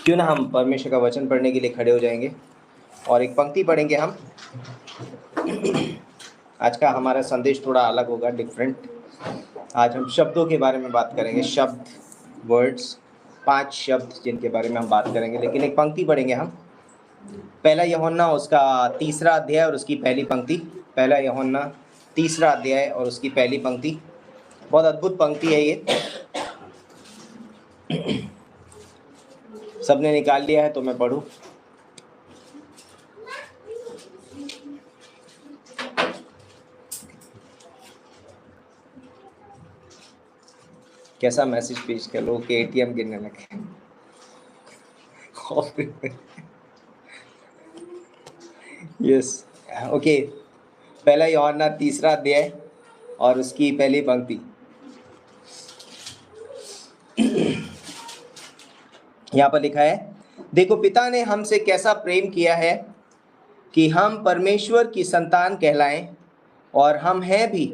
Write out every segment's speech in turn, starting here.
क्यों ना हम परमेश्वर का वचन पढ़ने के लिए खड़े हो जाएंगे और एक पंक्ति पढ़ेंगे हम। आज का हमारा संदेश थोड़ा अलग होगा, डिफरेंट। आज हम शब्दों के बारे में बात करेंगे, शब्द, वर्ड्स, 5 शब्द जिनके बारे में हम बात करेंगे। लेकिन एक पंक्ति पढ़ेंगे हम, पहला यूहन्ना उसका 3रा अध्याय और उसकी पहली पंक्ति। पहला यूहन्ना 3रा अध्याय और उसकी पहली पंक्ति। बहुत अद्भुत पंक्ति है ये। सबने निकाल लिया है तो मैं पढ़ूं। कैसा मैसेज पेश कर लो कि एटीएम गिरने लगे। Yes, okay. पहला यूहन्ना 3रा अध्याय और उसकी पहली पंक्ति। यहाँ पर लिखा है, देखो पिता ने हमसे कैसा प्रेम किया है कि हम परमेश्वर की संतान कहलाएं, और हम हैं भी।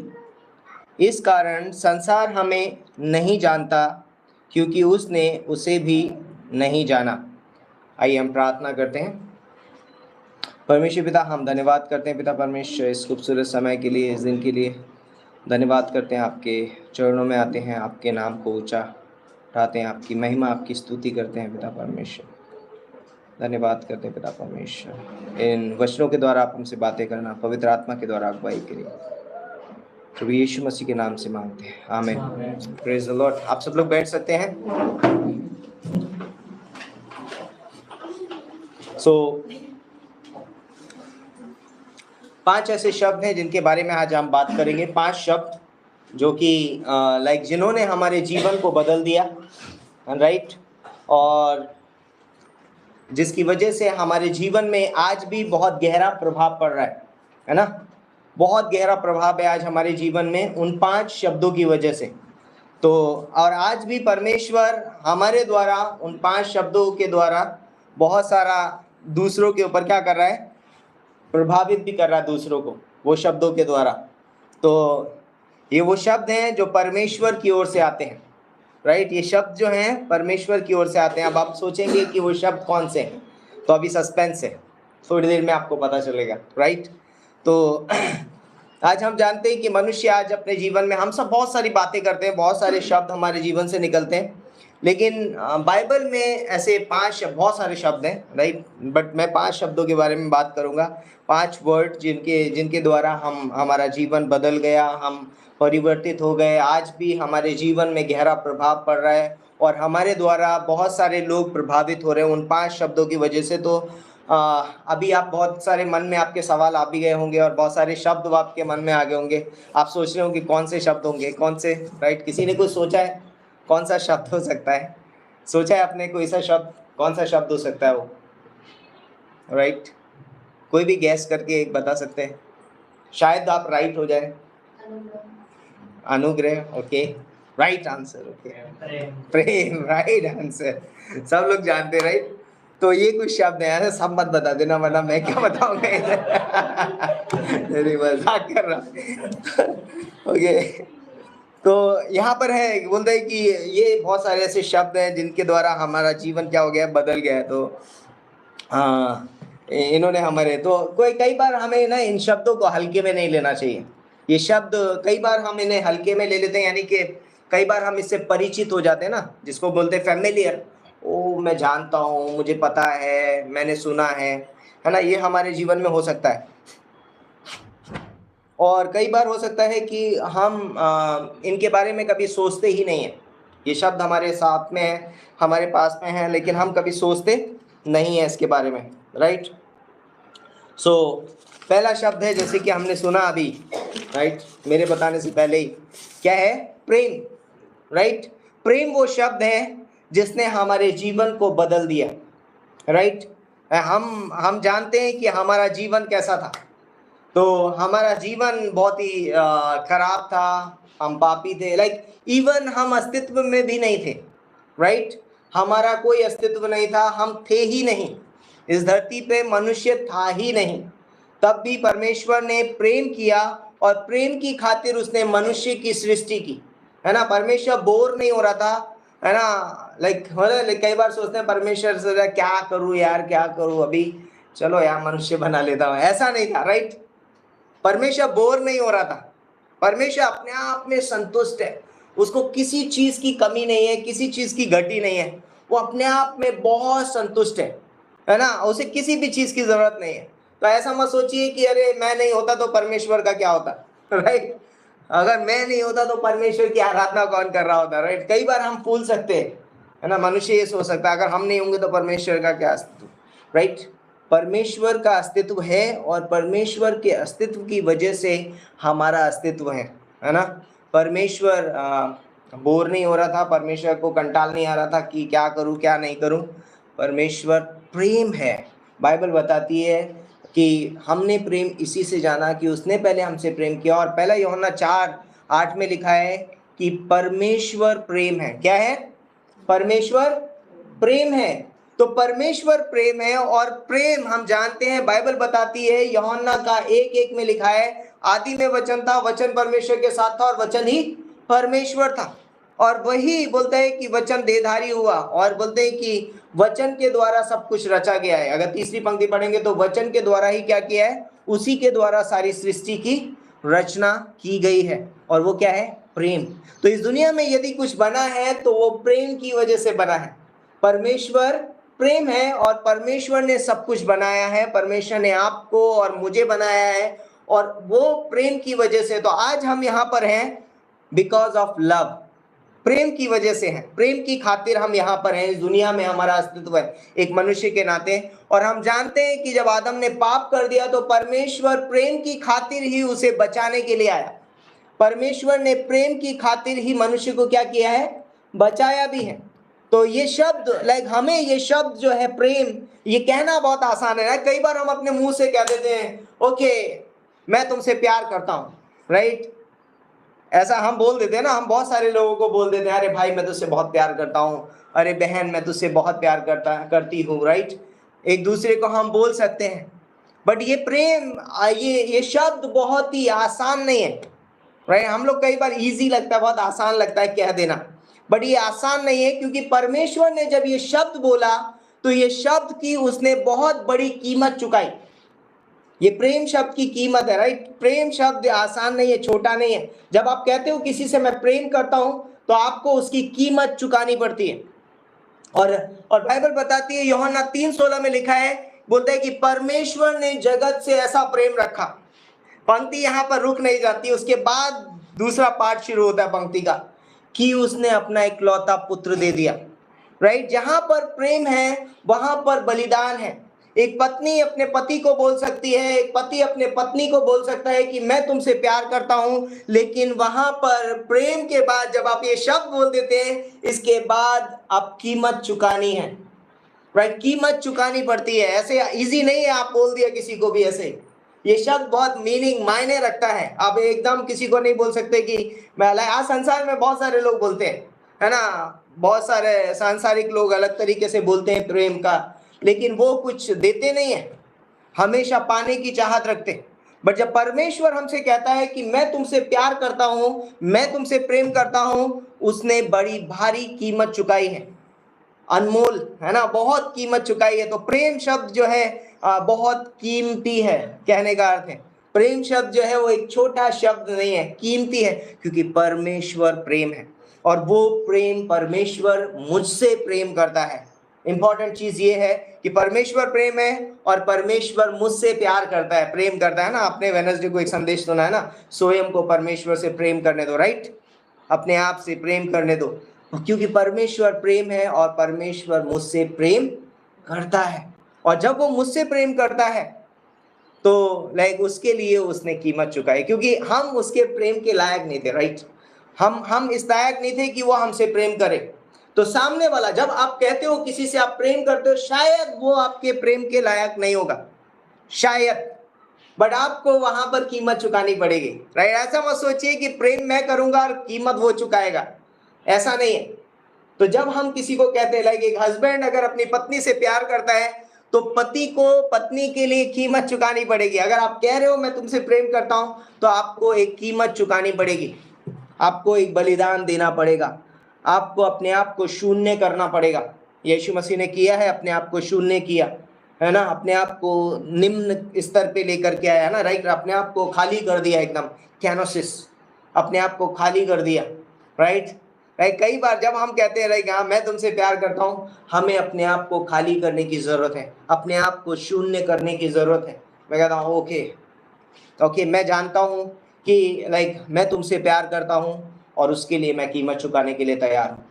इस कारण संसार हमें नहीं जानता, क्योंकि उसने उसे भी नहीं जाना। आइए हम प्रार्थना करते हैं। परमेश्वर पिता, हम धन्यवाद करते हैं पिता परमेश्वर इस खूबसूरत समय के लिए, इस दिन के लिए। धन्यवाद करते हैं, आपके चरणों में आते हैं, आपके नाम को ऊंचा उठाते हैं, आपकी महिमा, आपकी स्तुति करते हैं पिता परमेश्वर। धन्यवाद करते हैं पिता परमेश्वर, इन वचनों के द्वारा आप हमसे बातें करना, पवित्र आत्मा के द्वारा अगुवाई करिए। प्रभु यीशु मसीह के नाम से मांगते हैं, आमीन। Praise the Lord. आप सब लोग बैठ सकते हैं। सो 5 ऐसे शब्द हैं जिनके बारे में आज हम बात करेंगे। 5 शब्द जो कि जिन्होंने हमारे जीवन को बदल दिया, राइट, और जिसकी वजह से हमारे जीवन में आज भी बहुत गहरा प्रभाव पड़ रहा है ना। बहुत गहरा प्रभाव है आज हमारे जीवन में उन 5 शब्दों की वजह से। तो और आज भी परमेश्वर हमारे द्वारा, उन 5 शब्दों के द्वारा बहुत सारा दूसरों के ऊपर क्या कर रहा है, प्रभावित भी कर रहा है दूसरों को, वो शब्दों के द्वारा। तो ये वो शब्द हैं जो परमेश्वर की ओर से आते हैं, राइट। ये शब्द जो हैं परमेश्वर की ओर से आते हैं। अब आप सोचेंगे कि वो शब्द कौन से हैं, तो अभी सस्पेंस है, थोड़ी देर में आपको पता चलेगा, राइट। तो आज हम जानते हैं कि मनुष्य आज अपने जीवन में, हम सब बहुत सारी बातें करते हैं, बहुत सारे शब्द हमारे जीवन से निकलते हैं, लेकिन बाइबल में ऐसे 5 बहुत सारे शब्द हैं, राइट। बट मैं 5 शब्दों के बारे में बात करूंगा, 5 वर्ड जिनके द्वारा हमारा जीवन बदल गया, हम परिवर्तित हो गए, आज भी हमारे जीवन में गहरा प्रभाव पड़ रहा है और हमारे द्वारा बहुत सारे लोग प्रभावित हो रहे हैं उन 5 शब्दों की वजह से। तो अभी आप बहुत सारे मन में आपके सवाल आ भी गए होंगे और बहुत सारे शब्द आपके मन में आ गए होंगे। आप सोच रहे होंगे कौन से शब्द होंगे, कौन से, राइट। किसी ने कुछ सोचा है कौन सा शब्द हो सकता है? सोचा है आपने कोई सा शब्द? कौन सा शब्द हो सकता है वो, राइट? कोई भी गैस करके एक बता सकते हैं, शायद आप राइट हो जाए। अनुग्रह, ओके, राइट आंसर। ओके, प्रेम, राइट आंसर। सब लोग जानते हैं, राइट। तो ये कुछ शब्द है, ऐसे सब मत बता देना वरना मैं क्या बताऊंगा इधर। मेरी मजाक कर रहा। ओके, तो यहाँ पर है, बोलते हैं कि ये बहुत सारे ऐसे शब्द हैं जिनके द्वारा हमारा जीवन क्या हो गया, बदल गया है। तो हाँ, इन्होंने हमारे, तो कई बार हमें ना इन शब्दों को हल्के में नहीं लेना चाहिए। ये शब्द कई बार हम इन्हें हल्के में ले लेते हैं, यानी कि कई बार हम इससे परिचित हो जाते हैं ना, जिसको बोलते हैं फैमिलियर। ओ मैं जानता हूँ, मुझे पता है, मैंने सुना है ना। ये हमारे जीवन में हो सकता है। और कई बार हो सकता है कि हम इनके बारे में कभी सोचते ही नहीं है। ये शब्द हमारे साथ में है, हमारे पास में है, लेकिन हम कभी सोचते नहीं है इसके बारे में, राइट। सो पहला शब्द है, जैसे कि हमने सुना अभी, राइट, मेरे बताने से पहले ही, क्या है? प्रेम, राइट। प्रेम वो शब्द है जिसने हमारे जीवन को बदल दिया, राइट। हम जानते हैं कि हमारा जीवन कैसा था। तो हमारा जीवन बहुत ही खराब था, हम पापी थे, इवन हम अस्तित्व में भी नहीं थे, राइट। हमारा कोई अस्तित्व नहीं था, हम थे ही नहीं, इस धरती पे मनुष्य था ही नहीं। तब भी परमेश्वर ने प्रेम किया और प्रेम की खातिर उसने मनुष्य की सृष्टि की, है ना। परमेश्वर बोर नहीं हो रहा था, है ना। लाइक कई बार सोचते हैं परमेश्वर से क्या करूं यार, क्या करूं, अभी चलो यार मनुष्य बना लेता हूं। ऐसा नहीं था, राइट। परमेश्वर बोर नहीं हो रहा था। परमेश्वर अपने आप में संतुष्ट है, उसको किसी चीज की कमी नहीं है, किसी चीज की घटी नहीं है। वो अपने आप में बहुत संतुष्ट है ना, उसे किसी भी चीज की जरूरत नहीं है। तो ऐसा मत सोचिए कि अरे मैं नहीं होता तो परमेश्वर का क्या होता, राइट। अगर मैं नहीं होता तो परमेश्वर की आराधना कौन कर रहा होता, राइट। कई बार हम भूल सकते हैं, है ना, मनुष्य ये सोच सकता है अगर हम नहीं होंगे तो परमेश्वर का क्या अस्तित्व, राइट। परमेश्वर का अस्तित्व है और परमेश्वर के अस्तित्व की वजह से हमारा अस्तित्व है ना। परमेश्वर बोर नहीं हो रहा था, परमेश्वर को कंटाल नहीं आ रहा था कि क्या करूं क्या नहीं करूं। परमेश्वर प्रेम है। बाइबल बताती है कि हमने प्रेम इसी से जाना कि उसने पहले हमसे प्रेम किया। और पहला यूहन्ना 4:8 में लिखा है कि परमेश्वर प्रेम है। क्या है? परमेश्वर प्रेम है। तो परमेश्वर प्रेम है, और प्रेम हम जानते हैं, बाइबल बताती है यूहन्ना का 1:1 में लिखा है, आदि में वचन था, वचन परमेश्वर के साथ था और वचन ही परमेश्वर था। और वही बोलते हैं कि वचन देहधारी हुआ, और बोलते हैं कि वचन के द्वारा सब कुछ रचा गया है। अगर तीसरी पंक्ति पढ़ेंगे तो वचन के द्वारा ही क्या किया है? उसी के द्वारा सारी सृष्टि की रचना की गई है। और वो क्या है? प्रेम। तो इस दुनिया में यदि कुछ बना है तो वो प्रेम की वजह से बना है। परमेश्वर प्रेम है और परमेश्वर ने सब कुछ बनाया है। परमेश्वर ने आपको और मुझे बनाया है, और वो प्रेम की वजह से। तो आज हम यहाँ पर हैं बिकॉज ऑफ लव। प्रेम की वजह से है, प्रेम की खातिर हम यहाँ पर हैं, इस दुनिया में हमारा अस्तित्व है एक मनुष्य के नाते। और हम जानते हैं कि जब आदम ने पाप कर दिया तो परमेश्वर प्रेम की खातिर ही उसे बचाने के लिए आया। परमेश्वर ने प्रेम की खातिर ही मनुष्य को क्या किया है? बचाया भी है। तो ये शब्द हमें ये शब्द जो है प्रेम, ये कहना बहुत आसान है ना। कई बार हम अपने मुंह से कह देते हैं ओके मैं तुमसे प्यार करता हूं, राइट। ऐसा हम बोल देते हैं ना, हम बहुत सारे लोगों को बोल देते हैं अरे भाई मैं तुझसे बहुत प्यार करता हूँ, अरे बहन मैं तुझसे बहुत प्यार करती हूँ, राइट। एक दूसरे को हम बोल सकते हैं। बट ये प्रेम, ये शब्द बहुत ही आसान नहीं है, राइट। हम लोग कई बार इजी लगता है, बहुत आसान लगता है कह देना, बट ये आसान नहीं है। क्योंकि परमेश्वर ने जब ये शब्द बोला तो ये शब्द की उसने बहुत बड़ी कीमत चुकाई। ये प्रेम शब्द की कीमत है, राइट। प्रेम शब्द आसान नहीं है, छोटा नहीं है। जब आप कहते हो किसी से मैं प्रेम करता हूं तो आपको उसकी कीमत चुकानी पड़ती है। और बाइबल बताती है, यूहन्ना 3:16 में लिखा है, बोलता है कि परमेश्वर ने जगत से ऐसा प्रेम रखा। पंक्ति यहां पर रुक नहीं जाती, उसके बाद दूसरा पार्ट शुरू होता है पंक्ति का, कि उसने अपना इकलौता पुत्र दे दिया, राइट। जहां पर प्रेम है वहां पर बलिदान है। एक पत्नी अपने पति को बोल सकती है, एक पति अपने पत्नी को बोल सकता है कि मैं तुमसे प्यार करता हूं, लेकिन वहां पर प्रेम के बाद जब आप ये शब्द बोल देते हैं, इसके बाद आप कीमत चुकानी है, राइट। कीमत चुकानी पड़ती है। ऐसे इजी नहीं है आप बोल दिया किसी को भी ऐसे। ये शब्द बहुत मीनिंग मायने रखता है। आप एकदम किसी को नहीं बोल सकते कि मैं, आज संसार में बहुत सारे लोग बोलते हैं, है ना, बहुत सारे सांसारिक लोग अलग तरीके से बोलते हैं प्रेम का, लेकिन वो कुछ देते नहीं है, हमेशा पाने की चाहत रखते। बट जब परमेश्वर हमसे कहता है कि मैं तुमसे प्यार करता हूं, मैं तुमसे प्रेम करता हूं, उसने बड़ी भारी कीमत चुकाई है, अनमोल, है ना, बहुत कीमत चुकाई है। तो प्रेम शब्द जो है बहुत कीमती है, कहने का अर्थ है प्रेम शब्द जो है वो एक छोटा शब्द नहीं है, कीमती है, क्योंकि परमेश्वर प्रेम है और वो प्रेम, परमेश्वर मुझसे प्रेम करता है। इंपॉर्टेंट चीज ये है कि परमेश्वर प्रेम है और परमेश्वर मुझसे प्यार करता है, प्रेम करता है ना। आपने वेडनेसडे को एक संदेश सुना है ना, स्वयं को परमेश्वर से प्रेम करने दो, राइट। अपने आप से प्रेम करने दो, क्योंकि परमेश्वर प्रेम है और परमेश्वर मुझसे प्रेम करता है। और जब वो मुझसे प्रेम करता है तो उसके लिए उसने कीमत चुकाई, क्योंकि हम उसके प्रेम के लायक नहीं थे, राइट। हम इस लायक नहीं थे कि वो हमसे प्रेम करे। तो सामने वाला, जब आप कहते हो किसी से आप प्रेम करते हो, शायद वो आपके प्रेम के लायक नहीं होगा, शायद, बट आपको वहां पर कीमत चुकानी पड़ेगी, राइट। ऐसा मत सोचिए कि प्रेम मैं करूंगा और कीमत वो चुकाएगा, ऐसा नहीं है। तो जब हम किसी को कहते हैं, एक हस्बैंड अगर अपनी पत्नी से प्यार करता है तो पति को पत्नी के लिए कीमत चुकानी पड़ेगी। अगर आप कह रहे हो मैं तुमसे प्रेम करता हूं तो आपको एक कीमत चुकानी पड़ेगी, आपको एक बलिदान देना पड़ेगा। आपको अपने आप को शून्य करना पड़ेगा। यीशु मसीह ने किया है, अपने आप को शून्य किया है ना, अपने आप को निम्न स्तर पे लेकर के आया ना, राइट, अपने आप को खाली कर दिया एकदम, कैनोसिस, अपने आप को खाली कर दिया, राइट। राइट, कई बार जब हम कहते हैं राइट हाँ मैं तुमसे प्यार करता हूँ, हमें अपने आप को खाली करने की जरूरत है, अपने आप को शून्य करने की जरूरत है। मैं कहता हूँ ओके मैं जानता हूँ कि लाइक मैं तुमसे प्यार करता हूँ और उसके लिए मैं कीमत चुकाने के लिए तैयार हूँ।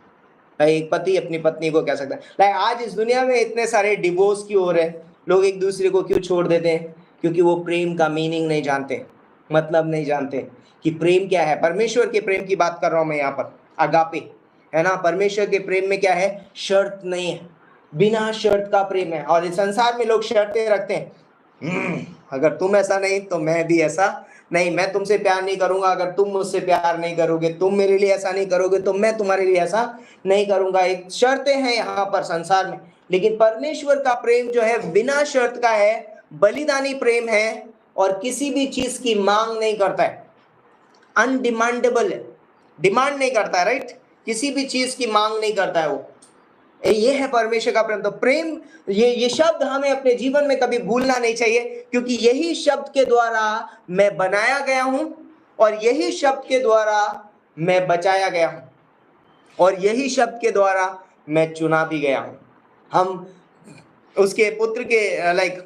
एक पति अपनी पत्नी को कह सकता है, लाइक आज इस दुनिया में इतने सारे डिवोर्स क्यों हो रहे हैं, लोग एक दूसरे को क्यों छोड़ देते हैं? क्योंकि वो प्रेम का मीनिंग नहीं जानते, मतलब नहीं जानते कि प्रेम क्या है। परमेश्वर के प्रेम की बात कर रहा हूं मैं यहाँ पर, अगापे, है ना। परमेश्वर के प्रेम में क्या है? शर्त नहीं है, बिना शर्त का प्रेम है। और इस संसार में लोग शर्तें रखते हैं, अगर तुम ऐसा नहीं तो मैं भी ऐसा नहीं, मैं तुमसे प्यार नहीं करूंगा अगर तुम मुझसे प्यार नहीं करोगे, तुम मेरे लिए ऐसा नहीं करोगे तो मैं तुम्हारे लिए ऐसा नहीं करूंगा। एक शर्तें हैं यहाँ पर संसार में, लेकिन परमेश्वर का प्रेम जो है बिना शर्त का है, बलिदानी प्रेम है और किसी भी चीज की मांग नहीं करता है, अनडिमांडेबल है, डिमांड नहीं करता है, राइट, किसी भी चीज की मांग नहीं करता है वो। ये है परमेश्वर का प्रेम। तो प्रेम, ये शब्द हमें अपने जीवन में कभी भूलना नहीं चाहिए, क्योंकि यही शब्द के द्वारा मैं बनाया गया हूं और यही शब्द के द्वारा मैं बचाया गया हूं और यही शब्द के द्वारा मैं चुना भी गया हूं। हम उसके पुत्र के लाइक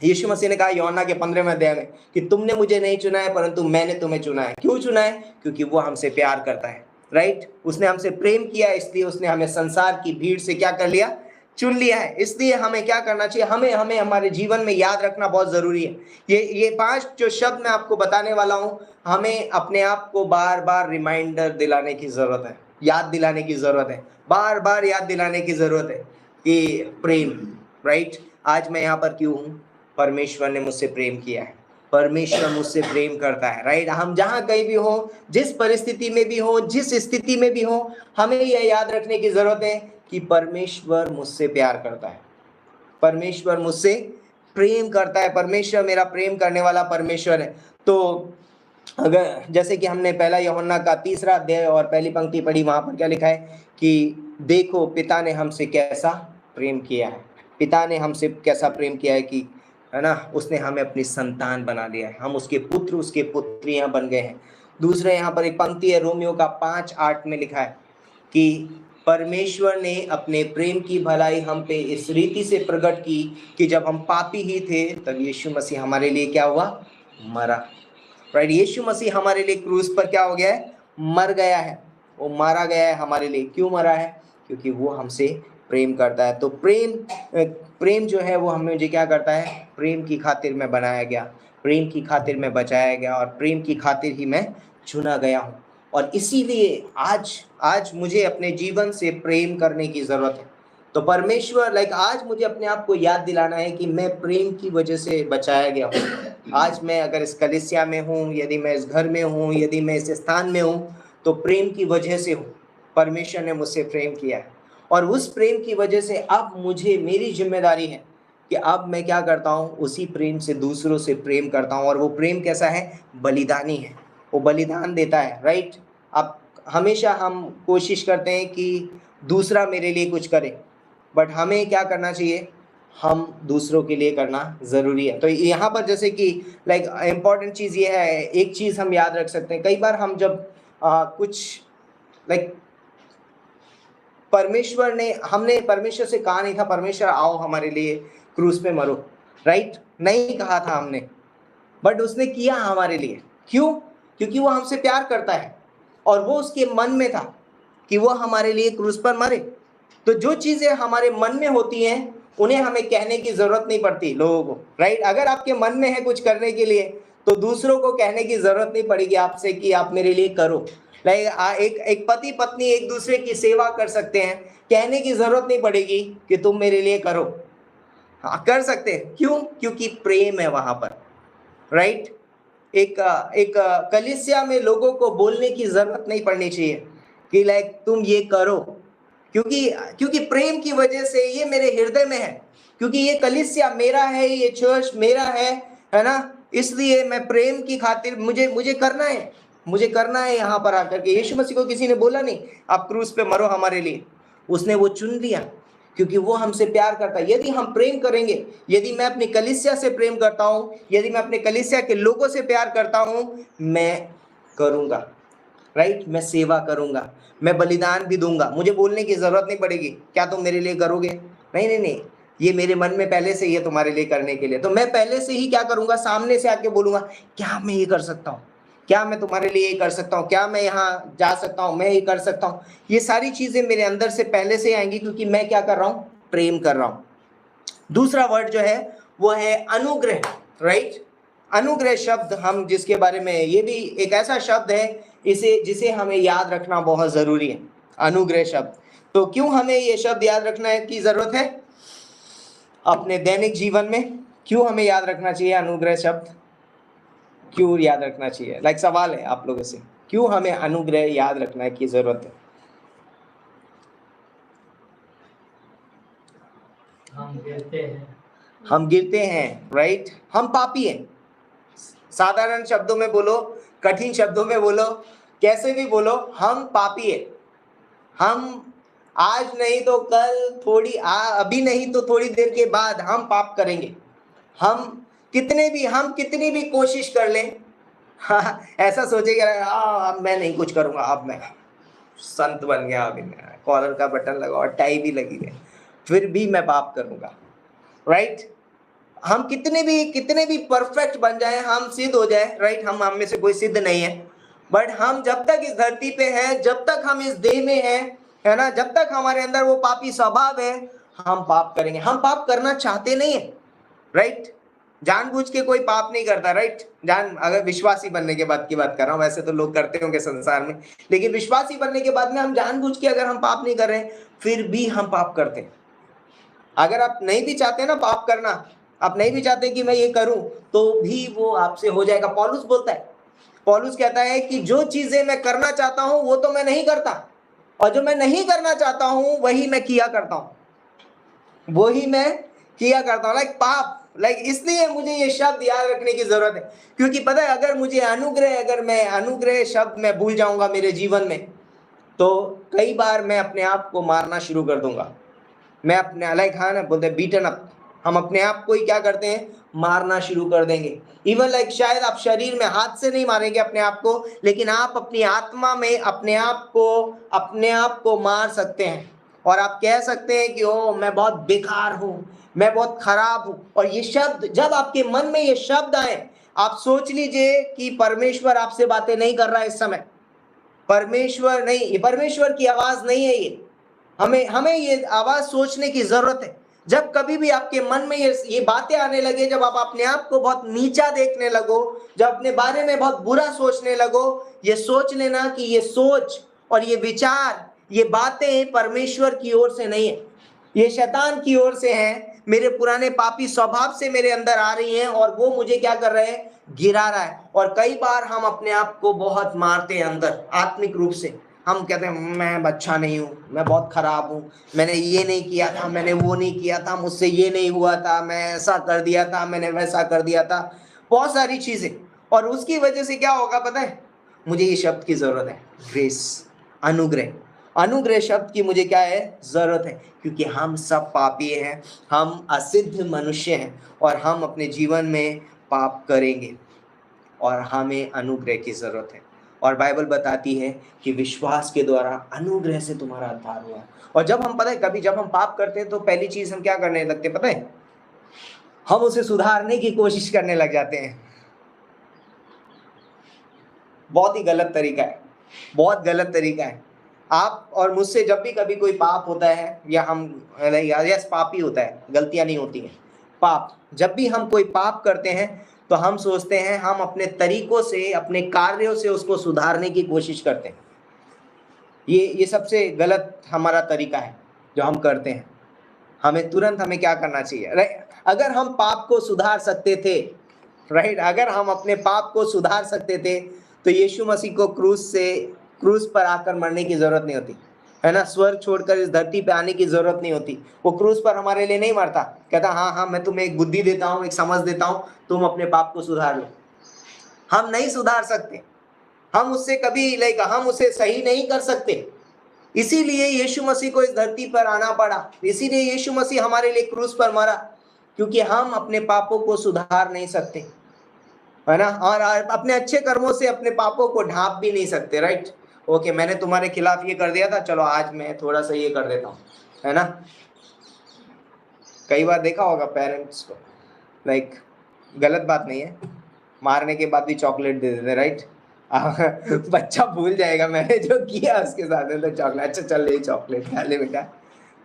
यीशु मसीह ने कहा यूहन्ना के 15वें अध्याय में कि तुमने मुझे नहीं चुना है परंतु मैंने तुम्हें चुना है। क्यों चुना है? क्योंकि वो हमसे प्यार करता है, राइट। उसने हमसे प्रेम किया, इसलिए उसने हमें संसार की भीड़ से क्या कर लिया? चुन लिया है। इसलिए हमें क्या करना चाहिए? हमें हमारे जीवन में याद रखना बहुत जरूरी है। ये 5 जो शब्द मैं आपको बताने वाला हूं, हमें अपने आप को बार बार रिमाइंडर दिलाने की जरूरत है, याद दिलाने की जरूरत है, बार बार याद दिलाने की जरूरत है कि प्रेम, राइट। आज मैं यहाँ पर क्यों हूँ? परमेश्वर ने मुझसे प्रेम किया है, परमेश्वर मुझसे प्रेम करता है, राइट। हम जहां कहीं भी हो, जिस परिस्थिति में भी हो, जिस स्थिति में भी हो, हमें यह याद रखने की जरूरत है कि परमेश्वर मुझसे प्यार करता है, परमेश्वर मुझसे प्रेम करता है, परमेश्वर मेरा प्रेम करने वाला परमेश्वर है। तो अगर जैसे कि हमने पहला यूहन्ना का 3रा अध्याय और पहली पंक्ति पढ़ी, वहां पर क्या लिखा है कि देखो पिता ने हमसे कैसा प्रेम किया है, पिता ने हमसे कैसा प्रेम किया है कि, है ना, उसने हमें अपनी संतान बना लिया है, हम उसके पुत्र उसके पुत्रियां बन गए हैं। दूसरे यहाँ पर एक पंक्ति है रोमियो का 5:8 में लिखा है कि परमेश्वर ने अपने प्रेम की भलाई हम पे इस रीति से प्रकट की कि जब हम पापी ही थे तब यीशु मसीह हमारे लिए क्या हुआ? मरा, राइट। यीशु मसीह हमारे लिए क्रूस पर क्या हो गया है? मर गया है, वो मारा गया है हमारे लिए। क्यों मरा है? क्योंकि वो हमसे प्रेम करता है। तो प्रेम जो है वो हमें मुझे क्या करता है? प्रेम की खातिर मैं बनाया गया, प्रेम की खातिर मैं बचाया गया और प्रेम की खातिर ही मैं चुना गया हूँ। और इसीलिए आज मुझे अपने जीवन से प्रेम करने की जरूरत है। तो परमेश्वर लाइक आज मुझे अपने आप को याद दिलाना है कि मैं प्रेम की वजह से बचाया गया हूँ। आज मैं अगर इस कलीसिया में हूँ, यदि मैं इस घर में हूँ, यदि मैं इस स्थान में हूँ, तो प्रेम की वजह से हूँ। परमेश्वर ने मुझसे प्रेम किया है और उस प्रेम की वजह से अब मुझे, मेरी जिम्मेदारी है कि अब मैं क्या करता हूँ? उसी प्रेम से दूसरों से प्रेम करता हूँ। और वो प्रेम कैसा है? बलिदानी है, वो बलिदान देता है, राइट। अब हमेशा हम कोशिश करते हैं कि दूसरा मेरे लिए कुछ करे, बट हमें क्या करना चाहिए? हम दूसरों के लिए करना ज़रूरी है। तो यहाँ पर जैसे कि लाइक इम्पॉर्टेंट चीज़ ये है, एक चीज़ हम याद रख सकते हैं, कई बार हम जब कुछ लाइक हमने परमेश्वर से कहा नहीं था परमेश्वर आओ हमारे लिए क्रूस पे मरो, राइट, नहीं कहा था हमने, बट उसने किया हमारे लिए। क्यों? क्योंकि वो हमसे प्यार करता है और वो उसके मन में था कि वो हमारे लिए क्रूस पर मरे। तो जो चीजें हमारे मन में होती हैं उन्हें हमें कहने की जरूरत नहीं पड़ती लोगों को, राइट। अगर आपके मन में है कुछ करने के लिए तो दूसरों को कहने की जरूरत नहीं पड़ेगी आपसे कि आप मेरे लिए करो। लाइक एक पति पत्नी एक दूसरे की सेवा कर सकते हैं, कहने की जरूरत नहीं पड़ेगी कि तुम मेरे लिए करो। हाँ, कर सकते हैं। क्यों? क्योंकि प्रेम है वहां पर, राइट। एक कलीसिया में लोगों को बोलने की जरूरत नहीं पड़नी चाहिए कि लाइक तुम ये करो, क्योंकि प्रेम की वजह से ये मेरे हृदय में है, क्योंकि ये कलीसिया मेरा है, ये चर्च मेरा है ना, इसलिए मैं प्रेम की खातिर मुझे करना है। मुझे करना है यहाँ पर आकर के। यीशु मसीह को किसी ने बोला नहीं आप क्रूस पे मरो हमारे लिए, उसने वो चुन लिया क्योंकि वो हमसे प्यार करता है। यदि हम प्रेम करेंगे, यदि मैं अपनी कलीसिया से प्रेम करता हूँ, यदि मैं अपने कलीसिया के लोगों से प्यार करता हूँ, मैं करूँगा, राइट, मैं सेवा करूँगा, मैं बलिदान भी दूंगा। मुझे बोलने की ज़रूरत नहीं पड़ेगी क्या तुम मेरे लिए करोगे, नहीं नहीं नहीं, ये मेरे मन में पहले से ही है तुम्हारे लिए करने के लिए। तो मैं पहले से ही क्या करूँगा, सामने से आके बोलूँगा क्या मैं ये कर सकता हूँ, क्या मैं तुम्हारे लिए ये कर सकता हूँ, क्या मैं यहाँ जा सकता हूँ, मैं ये कर सकता हूँ। ये सारी चीज़ें मेरे अंदर से पहले से आएंगी क्योंकि मैं क्या कर रहा हूँ, प्रेम कर रहा हूँ। दूसरा वर्ड जो है वो है अनुग्रह, राइट। अनुग्रह शब्द हम जिसके बारे में, ये भी एक ऐसा शब्द है इसे जिसे हमें याद रखना बहुत ज़रूरी है, अनुग्रह शब्द। तो क्यों हमें ये शब्द याद रखना की ज़रूरत है अपने दैनिक जीवन में, क्यों हमें याद रखना चाहिए अनुग्रह शब्द, क्यों याद रखना चाहिए? लाइक सवाल है आप लोगों से, क्यों हमें अनुग्रह याद रखना की ज़रूरत है? हम गिरते हैं, राइट, हम पापी हैं। साधारण शब्दों में बोलो, कठिन शब्दों में बोलो, कैसे भी बोलो, हम पापी हैं। हम आज नहीं तो कल, अभी नहीं तो थोड़ी देर के बाद हम पाप करेंगे। हम कितनी भी कोशिश कर लें, ऐसा सोचेगा अब मैं नहीं कुछ करूंगा, अब मैं संत बन गया, अभी मैं कॉलर का बटन लगा और टाई भी लगी है, फिर भी मैं पाप करूंगा, राइट। हम कितने भी परफेक्ट बन जाए, हम सिद्ध हो जाए, राइट, हम में से कोई सिद्ध नहीं है, बट हम जब तक इस धरती पे हैं, जब तक हम इस देह में हैं, है ना, जब तक हमारे अंदर वो पापी स्वभाव है, हम पाप करेंगे। हम पाप करना चाहते नहीं है, राइट, जानबूझ के कोई पाप नहीं करता, राइट। अगर विश्वासी बनने के बाद की बात कर रहा हूँ, वैसे तो लोग करते होंगे संसार में, लेकिन विश्वासी बनने के बाद में हम जानबूझ के अगर हम पाप नहीं कर रहे हैं, फिर भी हम पाप करते हैं। अगर आप नहीं भी चाहते ना पाप करना, आप नहीं भी चाहते कि मैं ये करूं, तो भी वो आपसे हो जाएगा। पौलुस बोलता है, पौलुस कहता है कि जो चीजें मैं करना चाहता हूं वो तो मैं नहीं करता, और जो मैं नहीं करना चाहता हूं वही मैं किया करता हूं, वही मैं किया करता हूं, लाइक पाप। लाइक इसलिए मुझे ये शब्द याद रखने की जरूरत है, क्योंकि पता है अगर मैं अनुग्रह शब्द में भूल जाऊंगा मेरे जीवन में, तो कई बार मैं अपने आप को मारना शुरू कर दूंगा। मैं अपने लाइक हाँ ना बोलते हैं बीटन अप, हम अपने आप को ही क्या करते हैं, मारना शुरू कर देंगे। इवन लाइक शायद आप शरीर में हाथ से नहीं मारेंगे अपने आप को, लेकिन आप अपनी आत्मा में अपने आप को मार सकते हैं, और आप कह सकते हैं कि ओ मैं बहुत बेकार हूँ, मैं बहुत खराब हूँ। और ये शब्द जब आपके मन में ये शब्द आए, आप सोच लीजिए कि परमेश्वर आपसे बातें नहीं कर रहा है इस समय। परमेश्वर नहीं, ये परमेश्वर की आवाज नहीं है। ये हमें ये आवाज सोचने की जरूरत है। जब कभी भी आपके मन में ये बातें आने लगे, जब आप अपने आप को बहुत नीचा देखने लगो, जब अपने बारे में बहुत बुरा सोचने लगो, ये सोच लेना कि ये सोच और ये विचार, ये बातें परमेश्वर की ओर से नहीं है, ये शैतान की ओर से हैं। मेरे पुराने पापी स्वभाव से मेरे अंदर आ रही हैं, और वो मुझे क्या कर रहे हैं, गिरा रहा है। और कई बार हम अपने आप को बहुत मारते हैं अंदर, आत्मिक रूप से। हम कहते हैं मैं अच्छा नहीं हूँ, मैं बहुत खराब हूँ, मैंने ये नहीं किया था, मैंने वो नहीं किया था, मुझसे ये नहीं हुआ था, मैं ऐसा कर दिया था, मैंने वैसा कर दिया था, बहुत सारी चीज़ें। और उसकी वजह से क्या होगा पता है, मुझे ये शब्द की ज़रूरत है, ग्रेस, अनुग्रह। अनुग्रह शब्द की मुझे क्या है, ज़रूरत है, क्योंकि हम सब पापी हैं, हम असिद्ध मनुष्य हैं, और हम अपने जीवन में पाप करेंगे, और हमें अनुग्रह की ज़रूरत है। और बाइबल बताती है कि विश्वास के द्वारा अनुग्रह से तुम्हारा उद्धार हुआ। और जब हम, पता है, कभी जब हम पाप करते हैं तो पहली चीज़ हम क्या करने लगते हैं पता है, हम उसे सुधारने की कोशिश करने लग जाते हैं। बहुत ही गलत तरीका है, बहुत गलत तरीका है। आप और मुझसे जब भी कभी कोई पाप होता है, या हम यस पाप ही होता है, गलतियां नहीं होती हैं, पाप, जब भी हम कोई पाप करते हैं तो हम सोचते हैं, हम अपने तरीकों से, अपने कार्यों से उसको सुधारने की कोशिश करते हैं। ये सबसे गलत हमारा तरीका है जो हम करते हैं। हमें क्या करना चाहिए, राइट? अगर हम पाप को सुधार सकते थे, राइट, अगर हम अपने पाप को सुधार सकते थे, तो यीशु मसीह को क्रूस पर आकर मरने की जरूरत नहीं होती, है ना। स्वर्ग छोड़कर इस धरती पे आने की जरूरत नहीं होती। वो क्रूस पर हमारे लिए नहीं मरता, कहता हाँ हाँ मैं तुम्हें एक बुद्धि देता हूँ, एक समझ देता हूँ, तुम अपने पाप को सुधार लो। हम नहीं सुधार सकते, हम उससे कभी हम उसे सही नहीं कर सकते। इसीलिए यीशु मसीह को इस धरती पर आना पड़ा, इसीलिए यीशु मसीह हमारे लिए क्रूस पर मरा, क्योंकि हम अपने पापों को सुधार नहीं सकते, है ना, और अपने अच्छे कर्मों से अपने पापों को ढांप भी नहीं सकते। राइट, ओके, मैंने तुम्हारे खिलाफ ये कर दिया था, चलो आज मैं थोड़ा सा ये कर देता हूँ, है ना। कई बार देखा होगा पेरेंट्स को, गलत बात नहीं है, मारने के बाद भी चॉकलेट दे देते, राइट। बच्चा भूल जाएगा मैंने जो किया उसके साथ में, तो चॉकलेट, अच्छा चल ले चॉकलेट खा ले बेटा,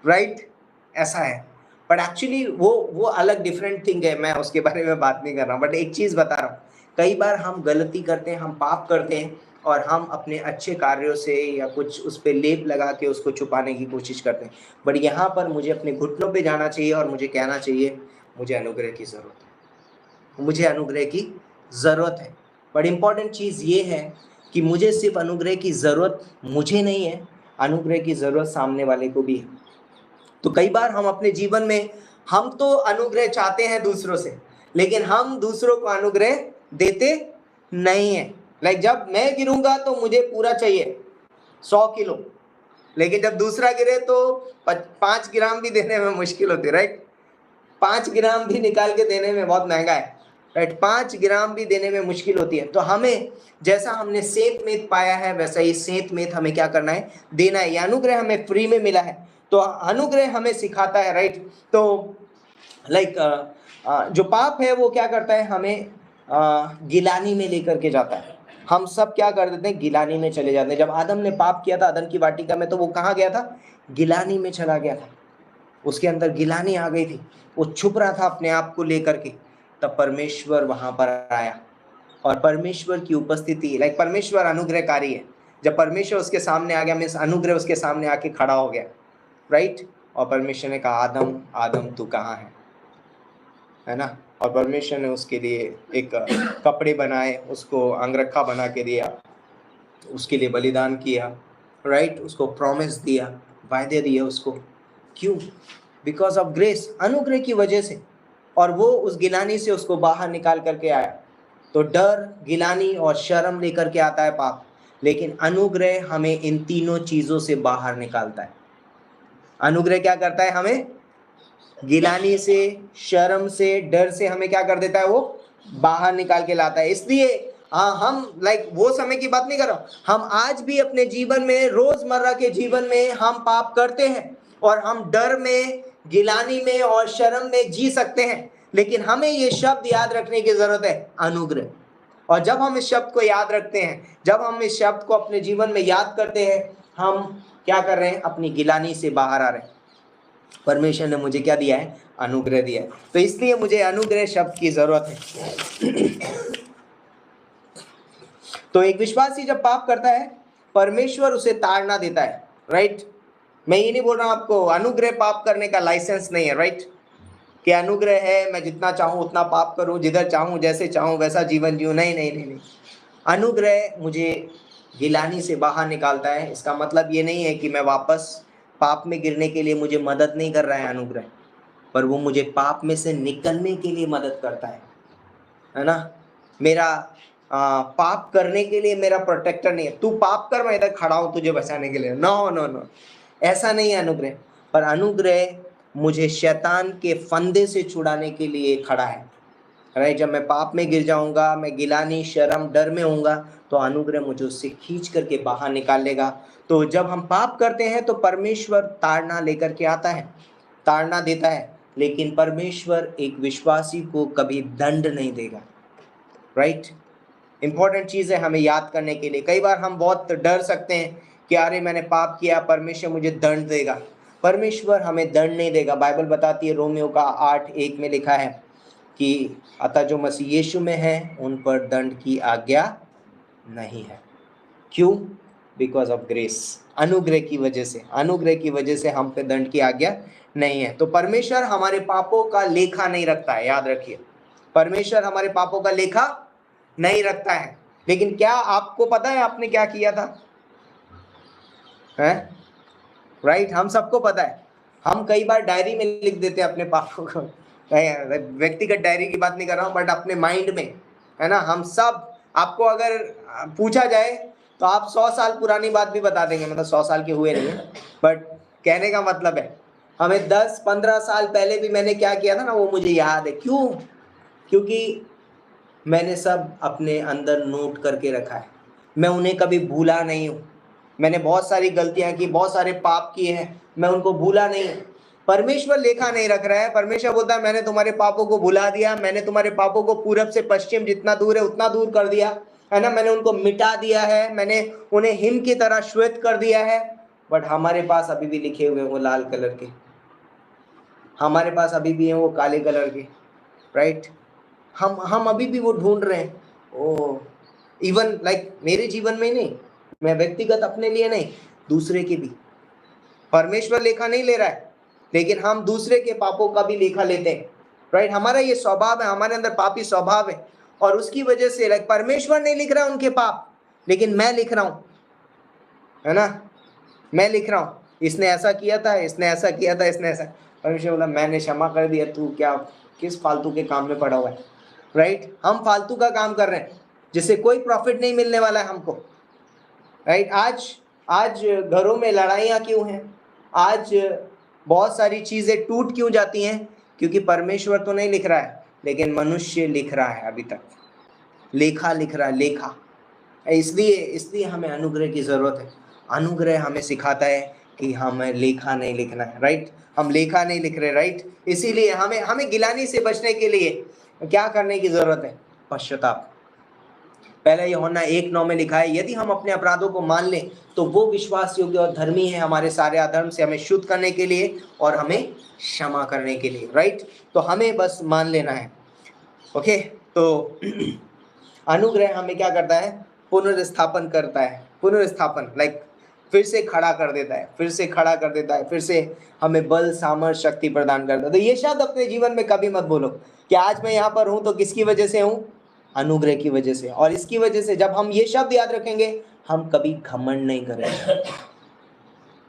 राइट, ऐसा है। बट एक्चुअली वो अलग डिफरेंट थिंग है, मैं उसके बारे में बात नहीं कर रहा हूँ। बट एक चीज़ बता रहा हूँ, कई बार हम गलती करते हैं, हम पाप करते हैं, और हम अपने अच्छे कार्यों से या कुछ उस पर लेप लगा के उसको छुपाने की कोशिश करते हैं। बट यहाँ पर मुझे अपने घुटनों पे जाना चाहिए और मुझे कहना चाहिए, मुझे अनुग्रह की ज़रूरत है, मुझे अनुग्रह की ज़रूरत है। बट इम्पॉर्टेंट चीज़ ये है कि मुझे सिर्फ अनुग्रह की ज़रूरत मुझे नहीं है, अनुग्रह की ज़रूरत सामने वाले को भी है। तो कई बार हम अपने जीवन में, हम तो अनुग्रह चाहते हैं दूसरों से, लेकिन हम दूसरों को अनुग्रह देते नहीं है। जब मैं गिरूंगा तो मुझे पूरा चाहिए 100 किलो, लेकिन जब दूसरा गिरे तो 5 ग्राम भी देने में मुश्किल होती है, राइट। 5 ग्राम भी निकाल के देने में बहुत महंगा है, राइट, 5 ग्राम भी देने में मुश्किल होती है। तो हमें, जैसा हमने सेंत मेत पाया है, वैसा ही सेंत मेत हमें क्या करना है, देना है। ये अनुग्रह हमें फ्री में मिला है, तो अनुग्रह हमें सिखाता है, राइट। तो जो पाप है वो क्या करता है, हमें गिलानी में लेकर के जाता है। हम सब क्या कर देते हैं, गिलानी में चले जाते हैं। जब आदम ने पाप किया था अदन की वाटिका में, तो वो कहाँ गया था, गिलानी में चला गया था, उसके अंदर गिलानी आ गई थी, वो छुप रहा था अपने आप को लेकर के। तब परमेश्वर वहां पर आया, और परमेश्वर की उपस्थिति, परमेश्वर अनुग्रहकारी है। जब परमेश्वर उसके सामने आ गया, मीन्स अनुग्रह उसके सामने आके खड़ा हो गया, राइट। और परमेश्वर ने कहा, आदम आदम तू कहाँ है ना। और परमेश्वर ने उसके लिए एक कपड़े बनाए, उसको अंगरखा बना के दिया, उसके लिए बलिदान किया, राइट, उसको प्रॉमिस दिया, वायदे दिए उसको। क्यों? बिकॉज ऑफ ग्रेस, अनुग्रह की वजह से। और वो उस गिलानी से उसको बाहर निकाल करके आया। तो डर, गिलानी और शर्म लेकर के आता है पाप, लेकिन अनुग्रह हमें इन तीनों चीजों से बाहर निकालता है। अनुग्रह क्या करता है, हमें गिलानी से, शर्म से, डर से हमें क्या कर देता है, वो बाहर निकाल के लाता है। इसलिए हम वो समय की बात नहीं कर रहा हूं, हम आज भी अपने जीवन में, रोजमर्रा के जीवन में हम पाप करते हैं, और हम डर में, गिलानी में और शर्म में जी सकते हैं। लेकिन हमें ये शब्द याद रखने की जरूरत है, अनुग्रह। और जब हम इस शब्द को याद रखते हैं, जब हम इस शब्द को अपने जीवन में याद करते हैं, हम क्या कर रहे हैं, अपनी गिलानी से बाहर आ रहे हैं। परमेश्वर ने मुझे क्या दिया है, अनुग्रह दिया है। तो इसलिए मुझे अनुग्रह शब्द की जरूरत है। तो एक विश्वासी जब पाप करता है, परमेश्वर उसे ताड़ना देता है, राइट। मैं ये नहीं बोल रहा हूं आपको, अनुग्रह पाप करने का लाइसेंस नहीं है, राइट, कि अनुग्रह है मैं जितना चाहूं उतना पाप करूं, जिधर चाहूं जैसे चाहूं वैसा जीवन जीऊं। नहीं नहीं नहीं नहीं, अनुग्रह मुझे गिलानी से बाहर निकालता है। इसका मतलब ये नहीं है कि मैं वापस पाप में गिरने के लिए मुझे मदद नहीं कर रहा है अनुग्रह, पर वो मुझे पाप में से निकलने के लिए मदद करता है ना। मेरा पाप करने के लिए मेरा प्रोटेक्टर नहीं है, तू पाप कर मैं इधर खड़ा हूं तुझे बचाने के लिए, नो नो नो, ऐसा नहीं है अनुग्रह। पर अनुग्रह मुझे शैतान के फंदे से छुड़ाने के लिए खड़ा है, राइट। जब मैं पाप में गिर जाऊंगा, मैं गिलानी, शर्म, डर में होऊंगा, तो अनुग्रह मुझे उससे खींच करके बाहर निकाल लेगा। तो जब हम पाप करते हैं तो परमेश्वर ताड़ना लेकर के आता है, ताड़ना देता है, लेकिन परमेश्वर एक विश्वासी को कभी दंड नहीं देगा, राइट। इंपॉर्टेंट चीज़ है हमें याद करने के लिए। कई बार हम बहुत डर सकते हैं कि अरे मैंने पाप किया, परमेश्वर मुझे दंड देगा। परमेश्वर हमें दंड नहीं देगा। बाइबल बताती है, रोमियो का 8:1 में लिखा है कि अतः जो मसीह यीशु में है उन पर दंड की आज्ञा नहीं है। क्यों? बिकॉज ऑफ ग्रेस, अनुग्रह की वजह से, अनुग्रह की वजह से हम पे दंड की आज्ञा नहीं है। तो परमेश्वर हमारे पापों का लेखा नहीं रखता है, याद रखिए, परमेश्वर हमारे पापों का लेखा नहीं रखता है। लेकिन क्या आपको पता है आपने क्या किया था, है? राइट, हम सबको पता है। हम कई बार डायरी में लिख देते हैं अपने पापों को, व्यक्तिगत डायरी की बात नहीं कर रहा हूँ, बट अपने माइंड में, है ना। हम सब, आपको अगर पूछा जाए तो आप 100 साल पुरानी बात भी बता देंगे, मतलब 100 साल के हुए नहीं है, बट कहने का मतलब है हमें 10-15 साल पहले भी मैंने क्या किया था ना, वो मुझे याद है। क्यों? क्योंकि मैंने सब अपने अंदर नोट करके रखा है, मैं उन्हें कभी भूला नहीं हूँ। मैंने बहुत सारी गलतियां की, बहुत सारे पाप किए हैं, मैं उनको भूला नहीं हूँ। परमेश्वर लेखा नहीं रख रहा है। परमेश्वर बोलता है मैंने तुम्हारे पापों को भुला दिया, मैंने तुम्हारे पापों को पूरब से पश्चिम जितना दूर है उतना दूर कर दिया है ना, मैंने उनको मिटा दिया है, मैंने उन्हें हिम की तरह श्वेत कर दिया है। बट हमारे पास अभी भी लिखे हुए हैं वो लाल कलर के, हमारे पास अभी भी हैं वो काले कलर के, राइट। हम अभी भी वो ढूंढ रहे हैं। ओ, इवन लाइक मेरे जीवन में ही नहीं, मैं व्यक्तिगत अपने लिए नहीं, दूसरे के भी। परमेश्वर लेखा नहीं ले रहा है, लेकिन हम दूसरे के पापों का भी लेखा लेते हैं, राइट। हमारा ये स्वभाव है, हमारे अंदर पापी स्वभाव है, और उसकी वजह से लाइक परमेश्वर नहीं लिख रहा उनके पाप, लेकिन मैं लिख रहा हूं, है ना, मैं लिख रहा हूं, इसने ऐसा किया था, इसने ऐसा किया था, इसने ऐसा। परमेश्वर बोला मैंने क्षमा कर दिया, तू क्या किस फालतू के काम में पड़ा हुआ है, राइट। हम फालतू का काम कर रहे हैं जिससे कोई प्रॉफिट नहीं मिलने वाला है हमको, राइट। आज घरों में लड़ाइयाँ क्यों हैं? आज बहुत सारी चीज़ें टूट क्यों जाती हैं? क्योंकि परमेश्वर तो नहीं लिख रहा है, लेकिन मनुष्य लिख रहा है, अभी तक लेखा लिख रहा है, लेखा। इसलिए हमें अनुग्रह की ज़रूरत है। अनुग्रह हमें सिखाता है कि हमें लेखा नहीं लिखना है, राइट। हम लेखा नहीं लिख रहे, राइट। इसीलिए हमें गिलानी से बचने के लिए क्या करने की ज़रूरत है? पश्चाताप। पहले यूहन्ना 1:9 में लिखा है यदि हम अपने अपराधों को मान लें तो वो विश्वास योग्य और धर्मी है हमारे सारे अधर्म से हमें शुद्ध करने के लिए और हमें क्षमा करने के लिए, राइट। तो हमें बस मान लेना है, ओके। तो अनुग्रह हमें क्या करता है? पुनर्स्थापन करता है। पुनर्स्थापन लाइक फिर से खड़ा कर देता है, फिर से खड़ा कर देता है, फिर से हमें बल, सामर्थ, शक्ति प्रदान करता है। तो ये शब्द अपने जीवन में कभी मत बोलो कि आज मैं यहाँ पर हूँ तो किसकी वजह से हूँ? अनुग्रह की वजह से। और इसकी वजह से जब हम ये शब्द याद रखेंगे, हम कभी घमंड नहीं करेंगे,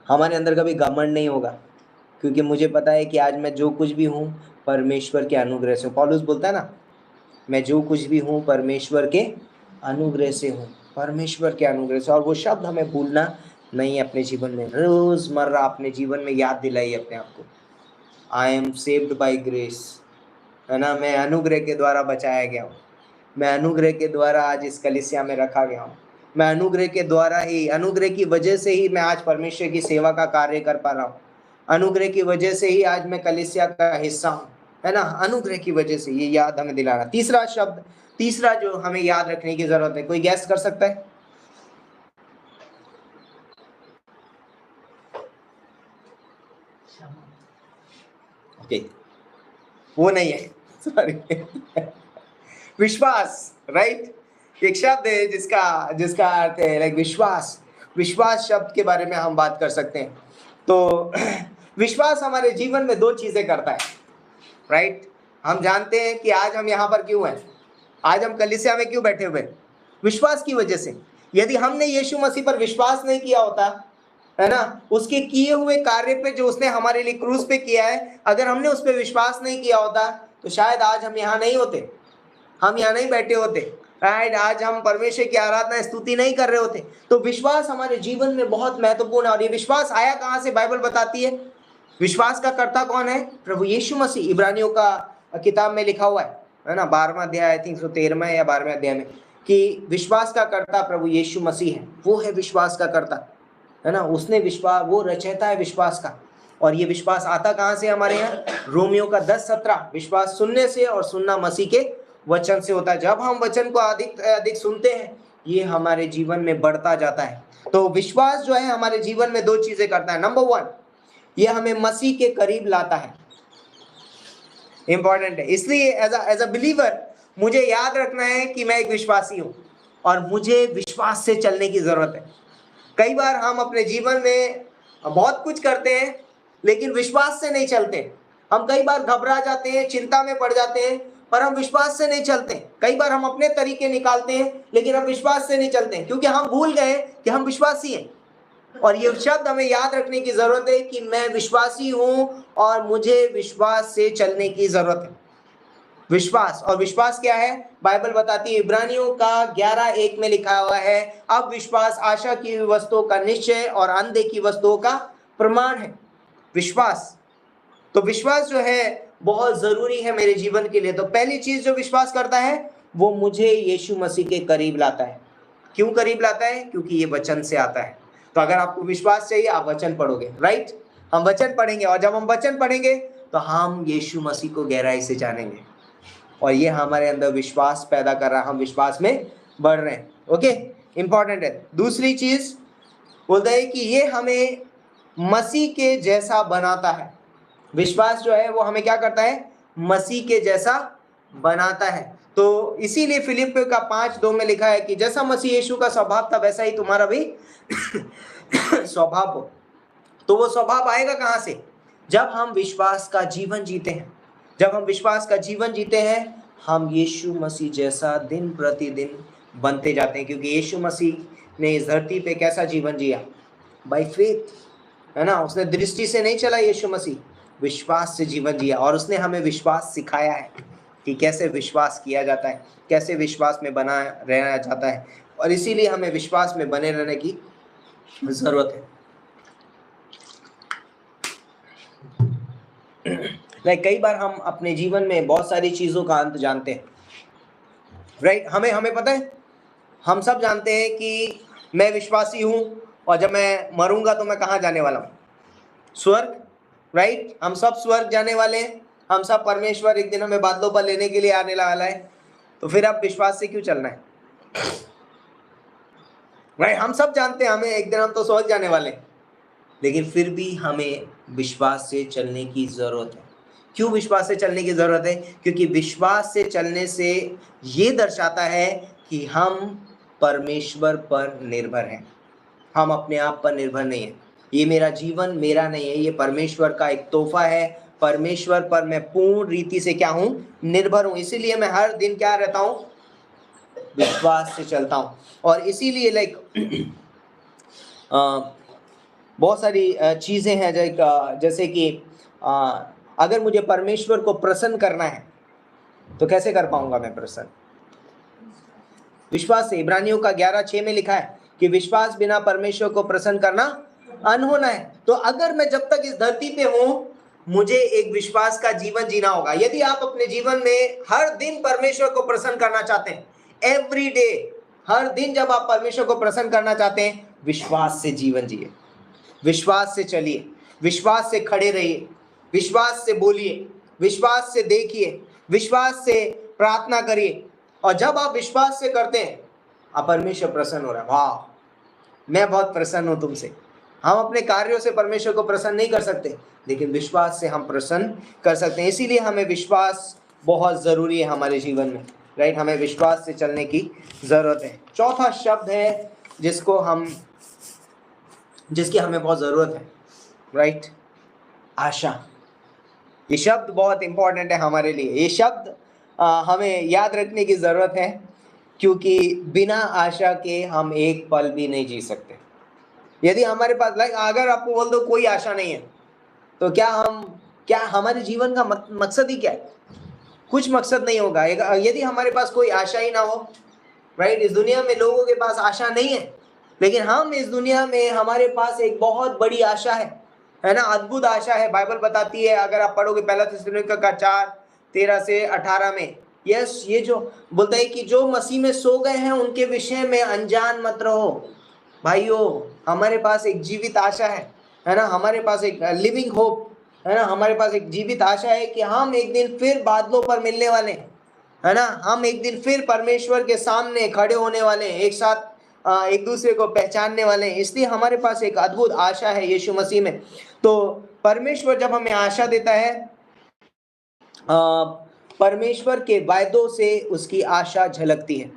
हमारे अंदर कभी घमंड नहीं होगा, क्योंकि मुझे पता है कि आज मैं जो कुछ भी हूँ परमेश्वर के अनुग्रह से। पौलुस बोलता है ना, मैं जो कुछ भी हूँ परमेश्वर के अनुग्रह से हूँ, परमेश्वर के अनुग्रह से। और वो शब्द हमें भूलना नहीं है अपने जीवन में। रोजमर्रा अपने जीवन में याद दिलाइए अपने आप को, I am saved by grace, है ना, मैं अनुग्रह के द्वारा बचाया गया हूँ, मैं अनुग्रह के द्वारा आज इस कलीसिया में रखा गया हूँ, मैं अनुग्रह के द्वारा ही, अनुग्रह की वजह से ही मैं आज परमेश्वर की सेवा का कार्य कर पा रहा हूँ, अनुग्रह की वजह से ही आज मैं कलीसिया का हिस्सा हूँ, है ना, अनुग्रह की वजह से। ये याद हमें दिलाना। तीसरा शब्द, तीसरा जो हमें याद रखने की जरूरत है, कोई गैस कर सकता है? ओके, वो नहीं है, सॉरी। विश्वास, राइट। एक शब्द है जिसका अर्थ है लाइक विश्वास। विश्वास शब्द के बारे में हम बात कर सकते हैं। तो विश्वास हमारे जीवन में दो चीजें करता है, राइट। हम जानते हैं कि आज हम यहाँ पर क्यों हैं, आज हम कलीसिया में क्यों बैठे हुए? विश्वास की वजह से। यदि हमने यीशु मसीह पर विश्वास नहीं किया होता, है ना, उसके किए हुए कार्य पे जो उसने हमारे लिए क्रूस पे किया है, अगर हमने उस पर विश्वास नहीं किया होता तो शायद आज हम यहाँ नहीं होते, हम यहाँ नहीं बैठे होते, राइट। आज हम परमेश्वर की आराधना, स्तुति नहीं कर रहे होते। तो विश्वास हमारे जीवन में बहुत महत्वपूर्ण है। और ये विश्वास आया कहाँ से? बाइबल बताती है विश्वास का कर्ता कौन है? प्रभु यीशु मसीह। इब्रानियों का किताब में लिखा हुआ है ना, 12वां अध्याय, आई थिंक 13वां या 12वें अध्याय में, कि विश्वास का कर्ता प्रभु यीशु मसीह है। वो है विश्वास का कर्ता, है ना, उसने विश्वास, वो रचयिता है विश्वास का। और ये विश्वास आता कहाँ से हमारे यहाँ? रोमियो का 10:17, विश्वास सुनने से और सुनना मसीह के वचन से होता है। जब हम वचन को अधिक अधिक सुनते हैं, ये हमारे जीवन में बढ़ता जाता है। तो विश्वास जो है हमारे जीवन में दो चीजें करता है। नंबर 1, ये हमें मसीह के करीब लाता है, इंपॉर्टेंट है। इसलिए एज अ बिलीवर मुझे याद रखना है कि मैं एक विश्वासी हूँ और मुझे विश्वास से चलने की जरूरत है। कई बार हम अपने जीवन में बहुत कुछ करते हैं लेकिन विश्वास से नहीं चलते। हम कई बार घबरा जाते हैं, चिंता में पड़ जाते हैं, पर हम विश्वास से नहीं चलते। कई बार हम अपने तरीके निकालते हैं लेकिन हम विश्वास से नहीं चलते, क्योंकि हम भूल गए कि हम विश्वासी हैं। और ये शब्द हमें याद रखने की जरूरत है कि मैं विश्वासी हूं और मुझे विश्वास से चलने की जरूरत है। विश्वास। और विश्वास क्या है? बाइबल बताती है, इब्रानियों का 11:1 में लिखा हुआ है, अब विश्वास आशा की वस्तुओं का निश्चय और अनदेखी वस्तुओं का प्रमाण है। विश्वास, तो विश्वास जो है बहुत जरूरी है मेरे जीवन के लिए। तो पहली चीज जो विश्वास करता है वो मुझे यीशु मसीह के करीब लाता है। क्यों करीब लाता है? क्योंकि ये वचन से आता है। तो अगर आपको विश्वास चाहिए, आप वचन पढ़ोगे, राइट? हम वचन पढ़ेंगे, और जब हम वचन पढ़ेंगे तो हम यीशु मसीह को गहराई से जानेंगे, और ये हमारे अंदर विश्वास पैदा कर रहा है, हम विश्वास में बढ़ रहे हैं। ओके, इंपॉर्टेंट है। दूसरी चीज बोलता है कि ये हमें मसीह के जैसा बनाता है। विश्वास जो है वो हमें क्या करता है? मसीह के जैसा बनाता है। तो इसीलिए फिलिपियों का 5:2 में लिखा है कि जैसा मसीह यीशु का स्वभाव था वैसा ही तुम्हारा भी स्वभाव हो। तो वो स्वभाव आएगा कहां से? जब हम विश्वास का जीवन जीते हैं। जब हम विश्वास का जीवन जीते हैं, हम यीशु मसीह जैसा दिन प्रतिदिन बनते जाते हैं। क्योंकि यीशु मसीह ने इस धरती पे कैसा जीवन जिया? बाय फेथ, है ना? उसने दृष्टि से नहीं चला, यीशु मसीह विश्वास से जीवन जिया, और उसने हमें विश्वास सिखाया है कि कैसे विश्वास किया जाता है, कैसे विश्वास में बना रहना जाता है। और इसीलिए हमें विश्वास में बने रहने की जरूरत है। कई बार हम अपने जीवन में बहुत सारी चीजों का अंत जानते हैं, राइट? हमें पता है, हम सब जानते हैं कि मैं विश्वासी हूं, और जब मैं मरूंगा तो मैं कहाँ जाने वाला हूं? स्वर्ग, राइट? हम सब स्वर्ग जाने वाले हैं। हम सब, परमेश्वर एक दिन हमें बादलों पर लेने के लिए आने वाला है। तो फिर अब विश्वास से क्यों चलना है? राइट? हम सब जानते हैं हमें एक दिन हम तो स्वर्ग जाने वाले हैं, लेकिन फिर भी हमें विश्वास से चलने की जरूरत है। क्यों विश्वास से चलने की जरूरत है? क्योंकि विश्वास से चलने से ये दर्शाता है कि हम परमेश्वर पर निर्भर हैं। हम अपने आप पर निर्भर नहीं है। ये मेरा जीवन मेरा नहीं है, ये परमेश्वर का एक तोहफा है। परमेश्वर पर मैं पूर्ण रीति से क्या हूं? निर्भर हूं। इसीलिए मैं हर दिन क्या रहता हूं? विश्वास से चलता हूं। और इसीलिए बहुत सारी चीजें हैं, जैसे कि अगर मुझे परमेश्वर को प्रसन्न करना है तो कैसे कर पाऊंगा मैं प्रसन्न? विश्वास से। इब्रानियों का 11:6 में लिखा है कि विश्वास बिना परमेश्वर को प्रसन्न करना अनहोना है। तो अगर मैं जब तक इस धरती पे हूं, मुझे एक विश्वास का जीवन जीना होगा। यदि आप अपने जीवन में हर दिन परमेश्वर को प्रसन्न करना चाहते हैं, एवरी डे, हर दिन जब आप परमेश्वर को प्रसन्न करना चाहते हैं, विश्वास से जीवन जिए, विश्वास से चलिए, विश्वास से खड़े रहिए, विश्वास से बोलिए, विश्वास से देखिए, विश्वास से प्रार्थना करिए। और जब आप विश्वास से करते हैं, आप परमेश्वर प्रसन्न हो रहा है। वाह, मैं बहुत प्रसन्न हूं तुमसे। हम अपने कार्यों से परमेश्वर को प्रसन्न नहीं कर सकते, लेकिन विश्वास से हम प्रसन्न कर सकते हैं। इसीलिए हमें विश्वास बहुत जरूरी है हमारे जीवन में, राइट? हमें विश्वास से चलने की जरूरत है। चौथा शब्द है जिसकी हमें बहुत जरूरत है, राइट? आशा। ये शब्द बहुत इंपॉर्टेंट है हमारे लिए। ये शब्द हमें याद रखने की जरूरत है, क्योंकि बिना आशा के हम एक पल भी नहीं जी सकते। यदि हमारे पास अगर आपको बोल दो कोई आशा नहीं है, तो क्या हमारे जीवन का मकसद ही क्या है? कुछ मकसद नहीं होगा यदि हमारे पास कोई आशा ही ना हो, राइट? इस दुनिया में लोगों के पास आशा नहीं है, लेकिन हम इस दुनिया में, हमारे पास एक बहुत बड़ी आशा है ना? अद्भुत आशा है। बाइबल बताती है, अगर आप पढ़ोगे पहला थिस्सलुनीके का 4:13-18 में, यस, ये जो बोलता है कि जो मसीह में सो गए हैं उनके विषय में अनजान मत रहो। भाइयों, हमारे पास एक जीवित आशा है ना? हमारे पास एक लिविंग होप है ना? हमारे पास एक जीवित आशा है कि हम एक दिन फिर बादलों पर मिलने वाले हैं, है ना? हम एक दिन फिर परमेश्वर के सामने खड़े होने वाले हैं, एक साथ एक दूसरे को पहचानने वाले हैं। इसलिए हमारे पास एक अद्भुत आशा है यीशु मसीह में। तो परमेश्वर जब हमें आशा देता है, परमेश्वर के वायदों से उसकी आशा झलकती है।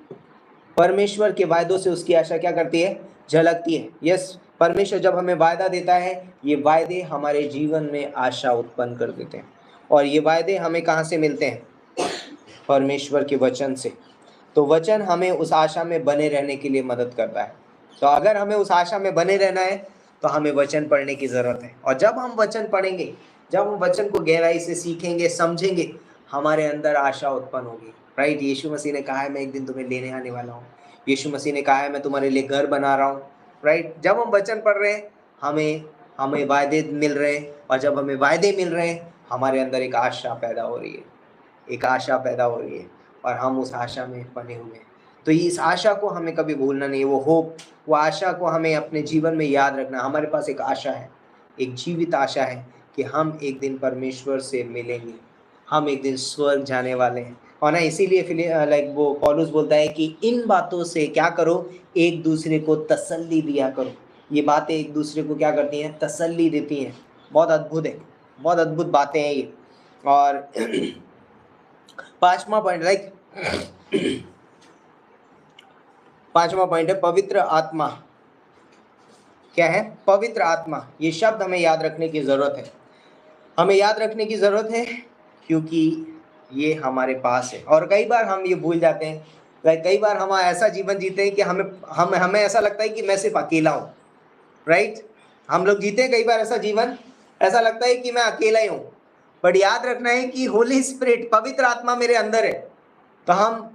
परमेश्वर के वायदों से उसकी आशा क्या करती है? झलकती है। यस, परमेश्वर जब हमें वायदा देता है, ये वायदे हमारे जीवन में आशा उत्पन्न कर देते हैं। और ये वायदे हमें कहाँ से मिलते हैं? परमेश्वर के वचन से। तो वचन हमें उस आशा में बने रहने के लिए मदद करता है। तो अगर हमें उस आशा में बने रहना है, तो हमें वचन पढ़ने की ज़रूरत है। और जब हम वचन पढ़ेंगे, जब हम वचन को गहराई से सीखेंगे, समझेंगे, हमारे अंदर आशा उत्पन्न होगी, राइट। यीशु मसीह ने कहा है मैं एक दिन तुम्हें लेने आने वाला हूँ। यीशु मसीह ने कहा है मैं तुम्हारे लिए घर बना रहा हूँ, राइट। जब हम वचन पढ़ रहे हैं हमें हमें वायदे मिल रहे हैं, और जब हमें वायदे मिल रहे हैं हमारे अंदर एक आशा पैदा हो रही है, एक आशा पैदा हो रही है, और हम उस आशा में बने हुए हैं। तो इस आशा को हमें कभी भूलना नहीं है, वो होप, वो आशा को हमें अपने जीवन में याद रखना। हमारे पास एक आशा है, एक जीवित आशा है कि हम एक दिन परमेश्वर से मिलेंगे, हम एक दिन स्वर्ग जाने वाले हैं। और ना इसीलिए लाइक वो पौलुस बोलता है कि इन बातों से क्या करो, एक दूसरे को तसल्ली दिया करो। ये बातें एक दूसरे को क्या करती हैं, तसल्ली देती हैं। बहुत अद्भुत है, बहुत अद्भुत बातें हैं ये। और पांचवा पॉइंट है पवित्र आत्मा। क्या है? पवित्र आत्मा। ये शब्द हमें याद रखने की ज़रूरत है, हमें याद रखने की ज़रूरत है, क्योंकि ये हमारे पास है। और कई बार हम ये भूल जाते हैं, कई बार हम ऐसा जीवन जीते हैं कि हमें ऐसा लगता है कि मैं सिर्फ अकेला हूँ, राइट। हम लोग जीते हैं कई बार ऐसा जीवन, ऐसा लगता है कि मैं अकेला ही हूँ। बट याद रखना है कि होली स्पिरिट, पवित्र आत्मा मेरे अंदर है। तो हम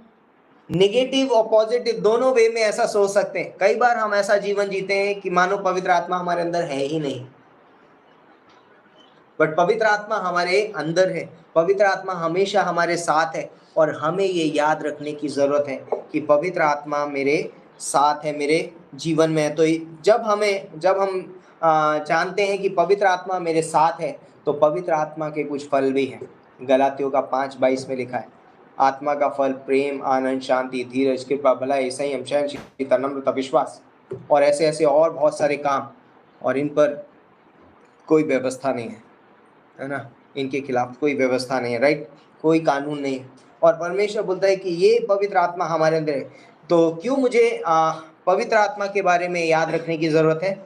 नेगेटिव और पॉजिटिव दोनों वे में ऐसा सोच सकते हैं। कई बार हम ऐसा जीवन जीते हैं कि मानो पवित्र आत्मा हमारे अंदर है ही नहीं, बट पवित्र आत्मा हमारे अंदर है, पवित्र आत्मा हमेशा हमारे साथ है। और हमें ये याद रखने की ज़रूरत है कि पवित्र आत्मा मेरे साथ है, मेरे जीवन में है। तो जब हम जानते हैं कि पवित्र आत्मा मेरे साथ है, तो पवित्र आत्मा के कुछ फल भी हैं। गलातियों का 5:22 में लिखा है, आत्मा का फल प्रेम, आनंद, शांति, धीरज, कृपा, भलाई, संयम, सहनशीलता, नम्रता, विश्वास, और ऐसे ऐसे और बहुत सारे काम। और इन पर कोई व्यवस्था नहीं है ना, इनके खिलाफ कोई व्यवस्था नहीं है, राइट, कोई कानून नहीं है। और परमेश्वर बोलता है कि ये पवित्र आत्मा हमारे अंदर है। तो क्यों मुझे पवित्र आत्मा के बारे में याद रखने की ज़रूरत है,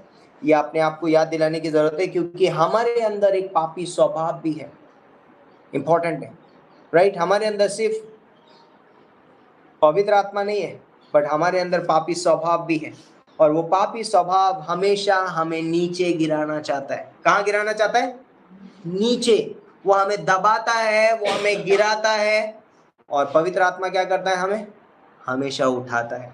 या अपने आप को याद दिलाने की ज़रूरत है? क्योंकि हमारे अंदर एक पापी स्वभाव भी है, इंपॉर्टेंट है, राइट। हमारे अंदर सिर्फ पवित्र आत्मा नहीं है, बट हमारे अंदर पापी स्वभाव भी है। और वो पापी स्वभाव हमेशा हमें नीचे गिराना चाहता है। कहाँ गिराना चाहता है? नीचे। वो हमें दबाता है, वो हमें गिराता है। और पवित्र आत्मा क्या करता है? हमें हमेशा उठाता है,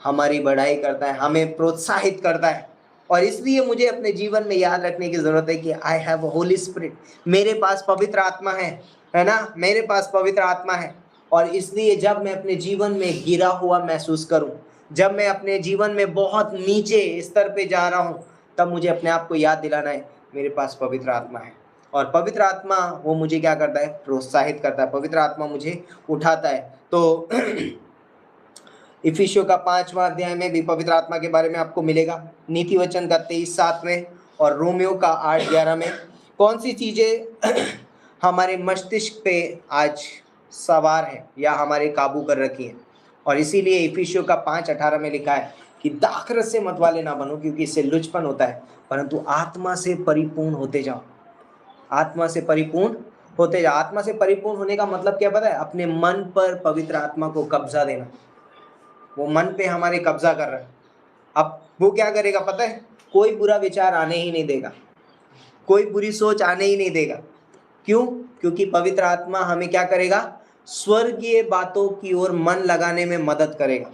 हमारी बढ़ाई करता है, हमें प्रोत्साहित करता है। और इसलिए मुझे अपने जीवन में याद रखने की ज़रूरत है कि I have a Holi spirit, मेरे पास पवित्र आत्मा है ना, मेरे पास पवित्र आत्मा है। और इसलिए जब मैं अपने जीवन में गिरा हुआ महसूस करूं, जब मैं अपने जीवन में बहुत नीचे स्तर पे जा रहा हूं, तब मुझे अपने आप को याद दिलाना है मेरे पास पवित्र आत्मा है। और पवित्र आत्मा वो मुझे क्या करता है? प्रोत्साहित करता है, पवित्र आत्मा मुझे उठाता है। तो इफिसियों का 5वां अध्याय में भी पवित्र आत्मा के बारे में आपको मिलेगा, नीति वचन का 23:7 में, और रोमियो का 8:11 में। कौन सी चीज़ें हमारे मस्तिष्क पे आज सवार है या हमारे काबू कर रखी है? और इसीलिए इफिसियों का 5:18 में लिखा है कि दाखरस से मत वाले ना बनो, क्योंकि इससे लुचपन होता है, परंतु आत्मा से परिपूर्ण होते जाओ। आत्मा से परिपूर्ण होते जाओ। आत्मा से परिपूर्ण होने का मतलब क्या पता है? अपने मन पर पवित्र आत्मा को कब्जा देना। वो मन पे हमारे कब्जा कर रहा है। अब वो क्या करेगा पता है? कोई बुरा विचार आने ही नहीं देगा, कोई बुरी सोच आने ही नहीं देगा। क्यों? क्योंकि पवित्र आत्मा हमें क्या करेगा? स्वर्गीय बातों की ओर मन लगाने में मदद करेगा।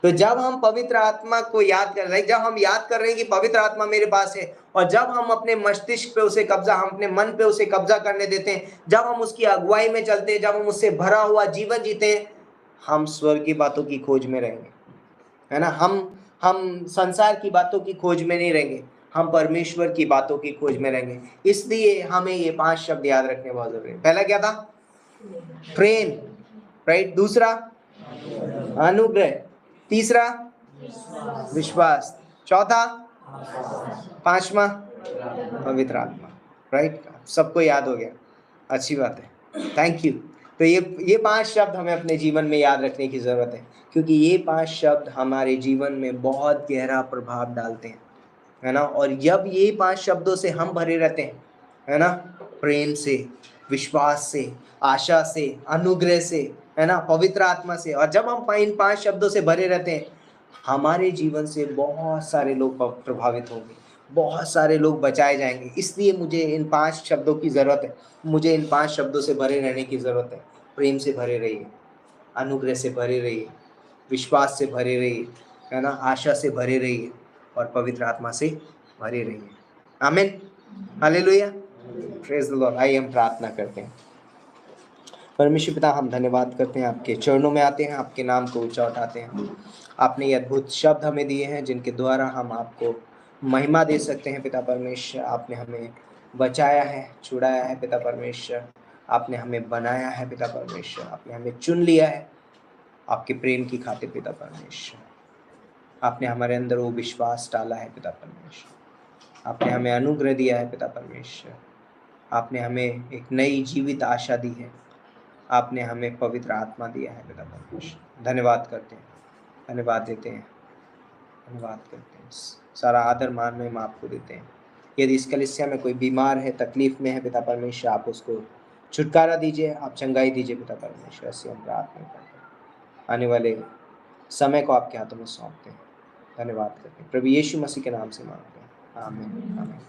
तो जब हम पवित्र आत्मा को याद कर रहे हैं, जब हम याद कर रहे हैं कि पवित्र आत्मा मेरे पास है, और जब हम अपने मस्तिष्क पे उसे कब्जा, हम अपने मन पे उसे कब्जा करने देते हैं, जब हम उसकी अगुवाई में चलते हैं, जब हम उससे भरा हुआ जीवन जीते हैं, हम स्वर्ग की बातों की खोज में रहेंगे, है ना। हम संसार की बातों की खोज में नहीं रहेंगे, हम परमेश्वर की बातों की खोज में रहेंगे। इसलिए हमें ये 5 शब्द याद रखने बहुत जरूरी है। पहला क्या था? प्रेम, राइट। दूसरा अनुग्रह, तीसरा विश्वास, चौथा, पांचवा पवित्र आत्मा, राइट। सबको याद हो गया, अच्छी बात है, थैंक यू। तो ये 5 शब्द हमें अपने जीवन में याद रखने की ज़रूरत है, क्योंकि ये 5 शब्द हमारे जीवन में बहुत गहरा प्रभाव डालते हैं, है ना। और जब ये 5 शब्दों से हम भरे रहते हैं, है ना, प्रेम से, विश्वास से, आशा से, अनुग्रह से, है ना, पवित्र आत्मा से, और जब हम इन 5 शब्दों से भरे रहते हैं, हमारे जीवन से बहुत सारे लोग प्रभावित होंगे, बहुत सारे लोग बचाए जाएंगे। इसलिए मुझे इन 5 शब्दों की ज़रूरत है। मुझे इन 5 शब्दों से भरे रहने की ज़रूरत है। प्रेम से भरे रहिए, अनुग्रह से भरे रहिए, विश्वास से भरे रहिए, है ना, आशा से भरे रहिए और पवित्र आत्मा से भरे रहिए। आमीन, हालेलुया, प्रेज द लॉर्ड। आइए हम प्रार्थना करते हैं। परमेश्वर पिता, हम धन्यवाद करते हैं, आपके चरणों में आते हैं, आपके नाम को ऊंचा उठाते हैं। आपने ये अद्भुत शब्द हमें दिए हैं जिनके द्वारा हम आपको महिमा दे सकते हैं। पिता परमेश्वर, आपने हमें बचाया है, छुड़ाया है। पिता परमेश्वर, आपने हमें बनाया है। पिता परमेश्वर, आपने हमें चुन लिया है आपके प्रेम की खातिर। पिता परमेश्वर, आपने हमारे अंदर वो विश्वास डाला है। पिता परमेश्वर, आपने हमें अनुग्रह दिया है। पिता परमेश्वर, आपने हमें एक नई जीवित आशा दी है। आपने हमें पवित्र आत्मा दिया है। पिता परमेश्वर, धन्यवाद करते हैं, धन्यवाद देते हैं, धन्यवाद करते हैं। सारा आदर मान में हम आपको देते हैं। यदि इस कलीसिया में कोई बीमार है, तकलीफ में है, पिता परमेश्वर, आप उसको छुटकारा दीजिए, आप चंगाई दीजिए। पिता परमेश्वर, ऐसे हम प्रार्थना करते हैं। आने वाले समय को आपके हाथों में सौंपते हैं। धन्यवाद करते हैं, प्रभु यीशु मसीह के नाम से मांगते हैं, आमीन, आमीन।